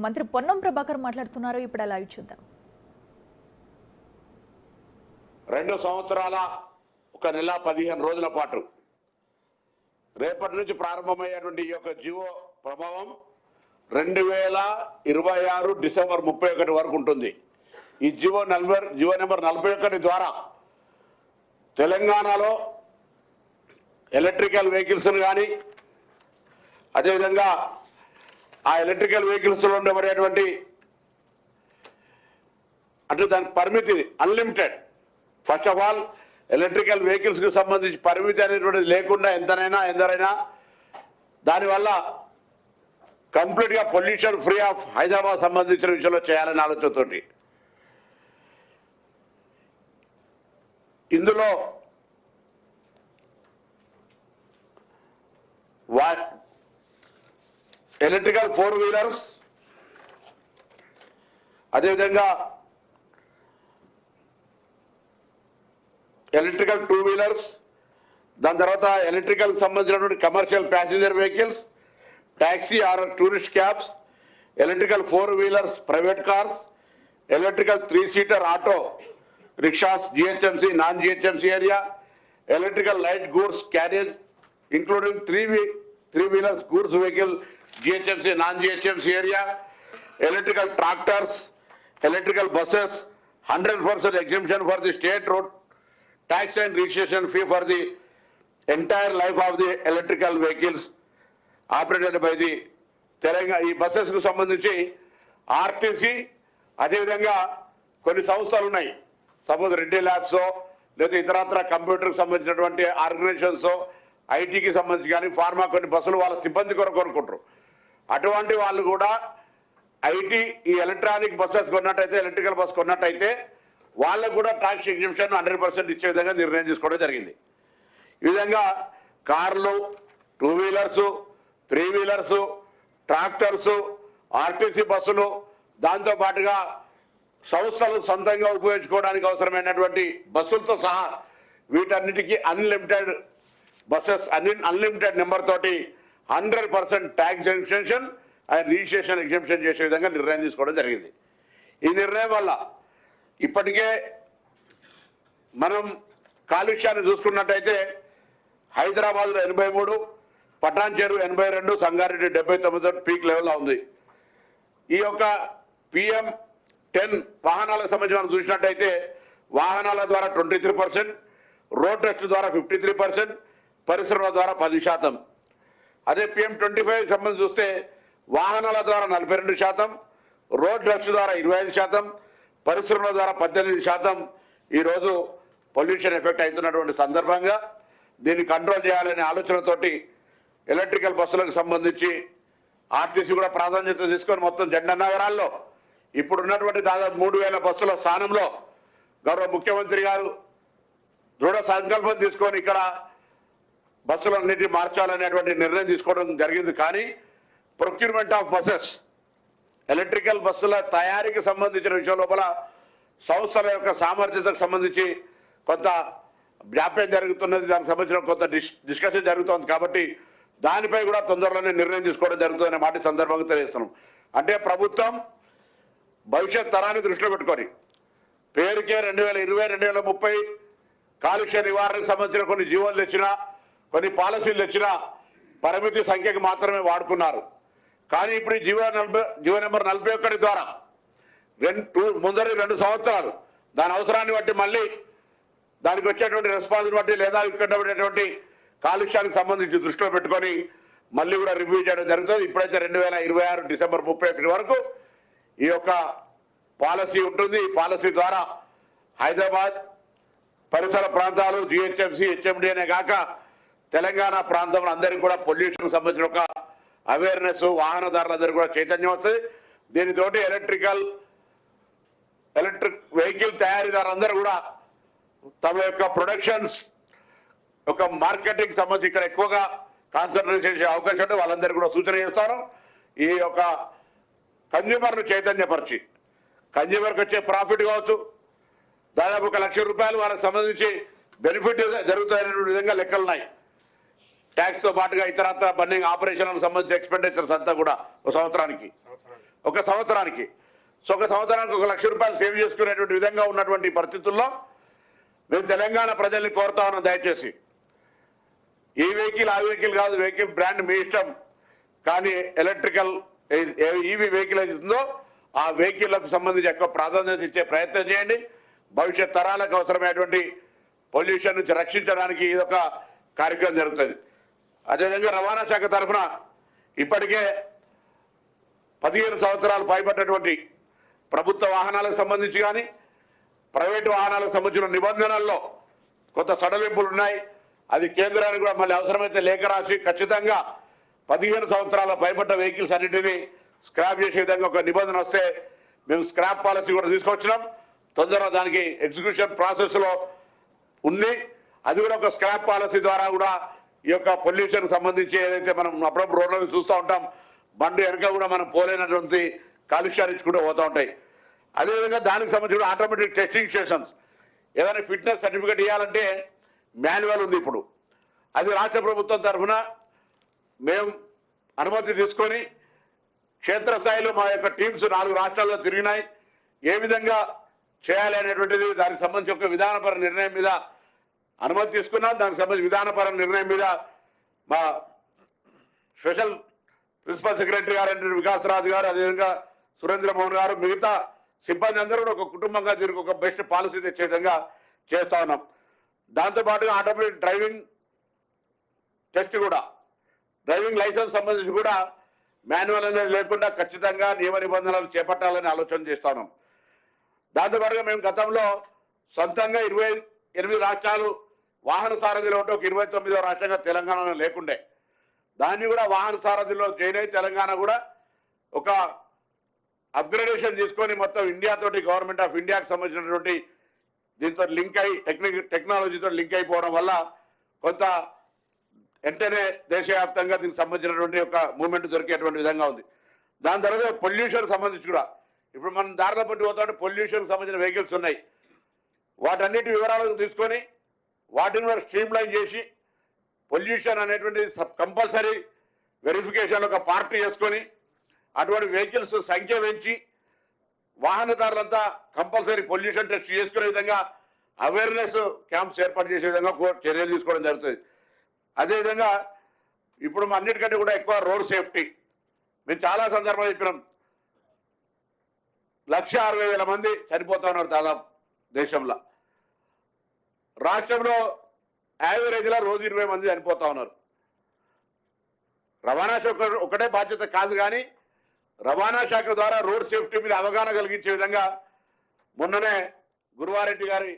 మంత్రి పొన్నం ప్రభాకర్ మాట్లాడుతున్నారు. ఇప్పుడు అలా చూద్దాం. 2 సంవత్సరాల 1 నెల 15 రోజుల పాటు రేపటి నుంచి ప్రారంభమయ్యేటువంటి ఈ యొక్క జియో ప్రభావం 2026 డిసెంబర్ 31 వరకు ఉంటుంది. ఈ జియో నెంబర్ 41 ద్వారా తెలంగాణలో ఎలక్ట్రికల్ వెహికల్స్ కానీ అదేవిధంగా ఆ ఎలక్ట్రికల్ వెహికల్స్లో ఉండబడేటువంటి అంటే దాని పరిమితి unlimited. First of all electrical వెహికల్స్కి సంబంధించి పరిమితి అనేటువంటిది లేకుండా ఎందరైనా దానివల్ల కంప్లీట్గా పొల్యూషన్ ఫ్రీ ఆఫ్ హైదరాబాద్ సంబంధించిన విషయంలో చేయాలనే ఆలోచనతోటి ఇందులో ఎలక్ట్రికల్ 4 వీలర్స్ అదేవిధంగా ఎలక్ట్రికల్ 2 వీలర్స్, దాని తర్వాత ఎలక్ట్రికల్ సంబంధించినటువంటి commercial passenger vehicles, taxi or tourist cabs, electrical 4 wheelers private cars, electrical three seater auto rickshaws GHMC non GHMC area, electrical light goods carrier including 3 wheelers goods vehicle GHMC non GHMC area, electrical tractors, electrical buses 100% exemption for the state road tax and registration fee for the entire life of the electrical vehicles operated by the Telangana. ఈ బస్సెస్కు సంబంధించి RTC అదేవిధంగా కొన్ని సంస్థలు ఉన్నాయి. Suppose Reddy labs లేదా ఇతరత్ర కంప్యూటర్కి సంబంధించినటువంటి organisations, ఐటీకి సంబంధించి కానీ ఫార్మా కొన్ని బస్సులు వాళ్ళ సిబ్బంది కొరకు కొనుక్కుంటారు. అటువంటి వాళ్ళు కూడా ఐటీ ఈ ఎలక్ట్రానిక్ బస్సెస్ కొన్నట్టయితే ఎలక్ట్రికల్ బస్ కొన్నట్టయితే వాళ్ళకు కూడా ట్యాక్స్ ఎగ్జంప్షన్ 100% ఇచ్చే విధంగా నిర్ణయం తీసుకోవడం జరిగింది. ఈ విధంగా కార్లు, 2 వీలర్స్, 3 వీలర్స్, ట్రాక్టర్స్, ఆర్టీసీ బస్సులు, దాంతోపాటుగా సంస్థలు సొంతంగా ఉపయోగించుకోవడానికి అవసరమైనటువంటి బస్సులతో సహా వీటన్నిటికీ అన్లిమిటెడ్ బస్సెస్ అన్లిమిటెడ్ నెంబర్ తోటి 100% tax exemption and registration exemption చేసే విధంగా నిర్ణయం తీసుకోవడం జరిగింది. ఈ నిర్ణయం వల్ల ఇప్పటికే మనం కాలుష్యాన్ని చూసుకున్నట్టయితే హైదరాబాద్లో 83, పటాన్ చెరువు 82, సంగారెడ్డి 79 పీక్ లెవెల్లో ఉంది. ఈ యొక్క PM10 వాహనాలకు సంబంధించి మనం చూసినట్టయితే వాహనాల ద్వారా 23%, రోడ్ టెస్ట్ ద్వారా 53%, పరిశ్రమల ద్వారా 10%. అదే PM25 సంబంధించి చూస్తే వాహనాల ద్వారా 42%, రోడ్ టెస్ట్ ద్వారా 25%, పరిశ్రమల ద్వారా 18%. ఈరోజు పొల్యూషన్ ఎఫెక్ట్ అవుతున్నటువంటి సందర్భంగా దీన్ని కంట్రోల్ చేయాలనే ఆలోచనతోటి ఎలక్ట్రికల్ బస్సులకు సంబంధించి ఆర్టీసీ కూడా ప్రాధాన్యత తీసుకొని మొత్తం జెండా నగరాల్లో ఇప్పుడు ఉన్నటువంటి దాదాపు 3000 బస్సుల స్థానంలో గౌరవ ముఖ్యమంత్రి గారు దృఢ సంకల్పం తీసుకొని ఇక్కడ బస్సులన్నిటినీ మార్చాలనేటువంటి నిర్ణయం తీసుకోవడం జరిగింది. కానీ ప్రొక్యూర్మెంట్ ఆఫ్ బస్సెస్ ఎలక్ట్రికల్ బస్సుల తయారీకి సంబంధించిన విషయం లోపల సంస్థల యొక్క సామర్థ్యతకు సంబంధించి కొంత జాప్యం జరుగుతున్నది. దానికి సంబంధించిన కొంత డిస్కషన్ జరుగుతుంది. కాబట్టి దానిపై కూడా తొందరలోనే నిర్ణయం తీసుకోవడం జరుగుతుందనే మాట సందర్భంగా తెలియజేస్తున్నాం. అంటే ప్రభుత్వం భవిష్యత్ తరాన్ని దృష్టిలో పెట్టుకొని పేరుకే 2020, 2030 కాలుష్య నివారణకు సంబంధించిన కొన్ని జీవోలు తెచ్చినా, కొన్ని పాలసీలు తెచ్చినా పరిమితి సంఖ్యకు మాత్రమే వాడుకున్నారు. కానీ ఇప్పుడు జియో నెంబర్ 41 ద్వారా ముందరి 2 సంవత్సరాలు దాని అవసరాన్ని బట్టి మళ్ళీ దానికి వచ్చేటువంటి రెస్పాన్స్ని బట్టి లేదా ఇక్కడ ఉండేటువంటి కాలుష్యానికి సంబంధించి దృష్టిలో పెట్టుకొని మళ్ళీ కూడా రివ్యూ చేయడం జరుగుతుంది. ఇప్పుడైతే 2026 డిసెంబర్ 31 వరకు ఈ యొక్క పాలసీ ఉంటుంది. ఈ పాలసీ ద్వారా హైదరాబాద్ పరిసర ప్రాంతాలు జిహెచ్ఎంసీ హెచ్ఎండి అనే కాక తెలంగాణ ప్రాంతంలో అందరికీ కూడా పొల్యూషన్ సంబంధించిన ఒక అవేర్నెస్ వాహనదారులందరికీ కూడా చైతన్యం వస్తుంది. దీనితోటి ఎలక్ట్రిక్ వెహికల్ తయారీదారులందరూ కూడా తమ యొక్క ప్రొడక్షన్స్ ఒక మార్కెటింగ్ సంబంధించి ఇక్కడ ఎక్కువగా కాన్సన్ట్రేట్ చేసే అవకాశం ఉంటే వాళ్ళందరికీ కూడా సూచన చేస్తారు. ఈ యొక్క కన్జ్యూమర్ను చైతన్యపరిచి కన్జ్యూమర్కి వచ్చే ప్రాఫిట్ కావచ్చు, దాదాపు 1 లక్ష రూపాయలు వాళ్ళకి సంబంధించి బెనిఫిట్ జరుగుతాయనే విధంగా లెక్కలున్నాయి. ట్యాక్స్తో పాటుగా ఇతరత్ర బర్నింగ్ ఆపరేషన్లకు సంబంధించిన ఎక్స్పెండిచర్స్ అంతా కూడా ఒక సంవత్సరానికి సో ఒక సంవత్సరానికి 1 లక్ష రూపాయలు సేవ్ చేసుకునేటువంటి విధంగా ఉన్నటువంటి పరిస్థితుల్లో మేము తెలంగాణ ప్రజల్ని కోరుతా ఉన్నాం, దయచేసి ఈ వెహికల్ ఆ వెహికల్ కాదు, వెహికల్ బ్రాండ్ మీ ఇష్టం, కానీ ఎలక్ట్రికల్ ఈవీ వెహికల్ ఏది ఉందో ఆ వెహికల్లకు సంబంధించి ఎక్కువ ప్రాధాన్యత ఇచ్చే ప్రయత్నం చేయండి. భవిష్యత్ తరాలకు అవసరమైనటువంటి పొల్యూషన్ నుంచి రక్షించడానికి ఇదొక కార్యక్రమం జరుగుతుంది. అదేవిధంగా రవాణా శాఖ తరఫున ఇప్పటికే 15 సంవత్సరాలు పైబడ్డటువంటి ప్రభుత్వ వాహనాలకు సంబంధించి కానీ ప్రైవేటు వాహనాలకు సంబంధించిన నిబంధనల్లో కొంత సడలింపులు ఉన్నాయి. అది కేంద్రానికి కూడా మళ్ళీ అవసరమైతే లేఖ రాసి ఖచ్చితంగా 15 సంవత్సరాల పైబడ్డ వెహికల్స్ అన్నింటినీ స్క్రాప్ చేసే విధంగా ఒక నిబంధన వస్తే మేము స్క్రాప్ పాలసీ కూడా తీసుకొచ్చినాం. తొందరగా దానికి ఎగ్జిక్యూషన్ ప్రాసెస్లో ఉంది. అది కూడా ఒక స్క్రాప్ పాలసీ ద్వారా కూడా ఈ యొక్క పొల్యూషన్ సంబంధించి ఏదైతే మనం అప్పుడప్పుడు రోడ్ల చూస్తూ ఉంటాం, బండి వెనక కూడా మనం పోలేనటువంటి కాలుష్యాలు ఇచ్చుకుంటూ పోతూ ఉంటాయి. అదేవిధంగా దానికి సంబంధించి ఆటోమేటిక్ టెస్టింగ్ స్టేషన్స్, ఏదైనా ఫిట్నెస్ సర్టిఫికేట్ ఇవ్వాలంటే మాన్యువల్ ఉంది ఇప్పుడు, అది రాష్ట్ర ప్రభుత్వం తరఫున మేము అనుమతి తీసుకొని క్షేత్రస్థాయిలో మా యొక్క టీమ్స్ 4 రాష్ట్రాల్లో తిరిగినాయి. ఏ విధంగా చేయాలి అనేటువంటిది దానికి సంబంధించి ఒక విధానపర నిర్ణయం మీద అనుమతి తీసుకున్నాం. దానికి సంబంధించి విధానపర నిర్ణయం మీద మా స్పెషల్ ప్రిన్సిపల్ సెక్రటరీ గారు వికాస్ రాజు గారు, అదేవిధంగా సురేంద్ర మోహన్ గారు, మిగతా సిబ్బంది అందరూ కూడా ఒక కుటుంబంగా దీనికి ఒక బెస్ట్ పాలసీ తెచ్చే విధంగా చేస్తా ఉన్నాం. దాంతోపాటుగా ఆటోమేటిక్ డ్రైవింగ్ టెస్ట్ కూడా, డ్రైవింగ్ లైసెన్స్ సంబంధించి కూడా మాన్యువల్ అనేది లేకుండా ఖచ్చితంగా నియమ నిబంధనలు చేపట్టాలని ఆలోచన చేస్తా ఉన్నాం. దాంతోపాటుగా మేము గతంలో సొంతంగా 28 రాష్ట్రాలు వాహన సారథిలో ఉంటే ఒక 29వ రాష్ట్రంగా తెలంగాణలో లేకుండే, దాన్ని కూడా వాహన సారథిలో జాయిన్ అయి తెలంగాణ కూడా ఒక అప్గ్రేడేషన్ తీసుకొని మొత్తం ఇండియాతోటి గవర్నమెంట్ ఆఫ్ ఇండియాకి సంబంధించినటువంటి దీంతో లింక్ అయి టెక్నాలజీతో లింక్ అయిపోవడం వల్ల కొంత వెంటనే దేశవ్యాప్తంగా దీనికి సంబంధించినటువంటి ఒక మూవ్మెంట్ దొరికేటువంటి విధంగా ఉంది. దాని తర్వాత పొల్యూషన్ సంబంధించి కూడా ఇప్పుడు మనం దారిలో పట్టి పోతాడు పొల్యూషన్కి సంబంధించిన వెహికల్స్ ఉన్నాయి, వాటన్నిటి వివరాలను తీసుకొని వాటిని కూడా స్ట్రీమ్లైన్ చేసి పొల్యూషన్ అనేటువంటి కంపల్సరీ వెరిఫికేషన్ ఒక పార్ట్ చేసుకొని అటువంటి వెహికల్స్ సంఖ్య పెంచి వాహనదారులంతా కంపల్సరీ పొల్యూషన్ టెస్ట్ చేసుకునే విధంగా అవేర్నెస్ క్యాంప్స్ ఏర్పాటు చేసే విధంగా చర్యలు తీసుకోవడం జరుగుతుంది. అదేవిధంగా ఇప్పుడు అన్నిటికంటే కూడా ఎక్కువ రోడ్ సేఫ్టీ, మేము చాలా సందర్భాలు చెప్పినాం, 160,000 మంది చనిపోతా ఉన్నారు దాదాపు దేశంలో. రాష్ట్రంలో యావరేజ్లో రోజు 20 మంది చనిపోతా ఉన్నారు. రవాణా శాఖ ఒకటే బాధ్యత కాదు, కానీ రవాణా శాఖ ద్వారా రోడ్ సేఫ్టీ మీద అవగాహన కలిగించే విధంగా మొన్ననే గురువారెడ్డి గారి